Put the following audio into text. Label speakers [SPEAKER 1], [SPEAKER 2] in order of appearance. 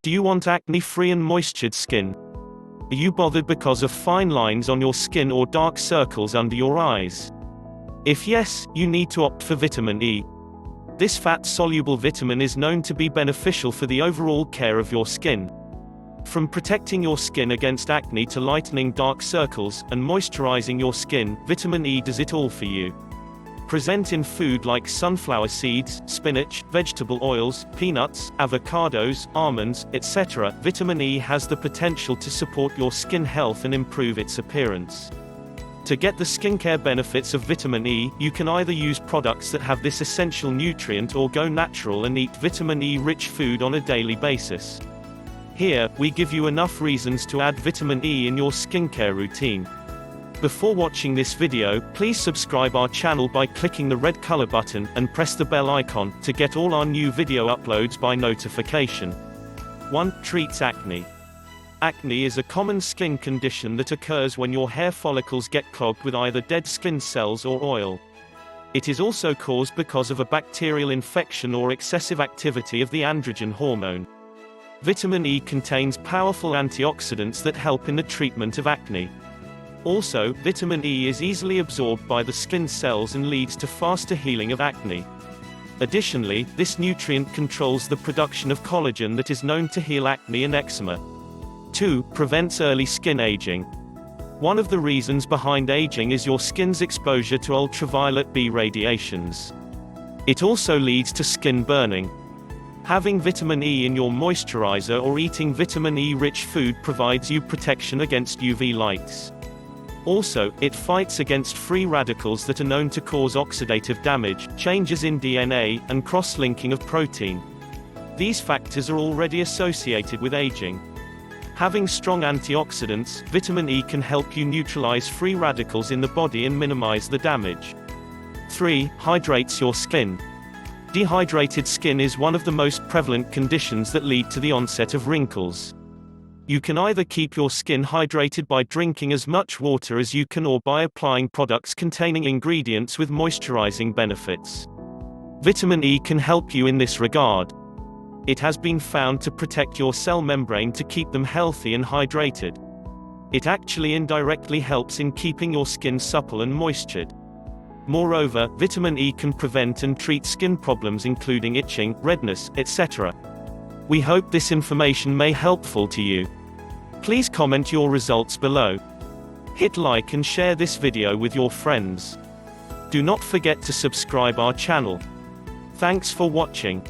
[SPEAKER 1] Do you want acne-free and moistured skin? Are you bothered because of fine lines on your skin or dark circles under your eyes? If yes, you need to opt for vitamin E. This fat-soluble vitamin is known to be beneficial for the overall care of your skin. From protecting your skin against acne to lightening dark circles and moisturizing your skin, vitamin E does it all for you. Present in food like sunflower seeds, spinach, vegetable oils, peanuts, avocados, almonds, etc., vitamin E has the potential to support your skin health and improve its appearance. To get the skincare benefits of vitamin E, you can either use products that have this essential nutrient or go natural and eat vitamin E-rich food on a daily basis. Here, we give you enough reasons to add vitamin E in your skincare routine. Before watching this video, please subscribe our channel by clicking the red color button, and press the bell icon, to get all our new video uploads by notification. 1. Treats acne. Acne is a common skin condition that occurs when your hair follicles get clogged with either dead skin cells or oil. It is also caused because of a bacterial infection or excessive activity of the androgen hormone. Vitamin E contains powerful antioxidants that help in the treatment of acne. Also, vitamin E is easily absorbed by the skin cells and leads to faster healing of acne. Additionally, this nutrient controls the production of collagen that is known to heal acne and eczema. 2. Prevents early skin aging. One of the reasons behind aging is your skin's exposure to ultraviolet B radiations. It also leads to skin burning. Having vitamin E in your moisturizer or eating vitamin E-rich food provides you protection against UV lights. Also, it fights against free radicals that are known to cause oxidative damage, changes in DNA, and cross-linking of protein. These factors are already associated with aging. Having strong antioxidants, vitamin E can help you neutralize free radicals in the body and minimize the damage. 3. Hydrates your skin. Dehydrated skin is one of the most prevalent conditions that lead to the onset of wrinkles. You can either keep your skin hydrated by drinking as much water as you can or by applying products containing ingredients with moisturizing benefits. Vitamin E can help you in this regard. It has been found to protect your cell membrane to keep them healthy and hydrated. It actually indirectly helps in keeping your skin supple and moistured. Moreover, vitamin E can prevent and treat skin problems including itching, redness, etc. We hope this information may be helpful to you. Please comment your results below. Hit like and share this video with your friends. Do not forget to subscribe our channel. Thanks for watching.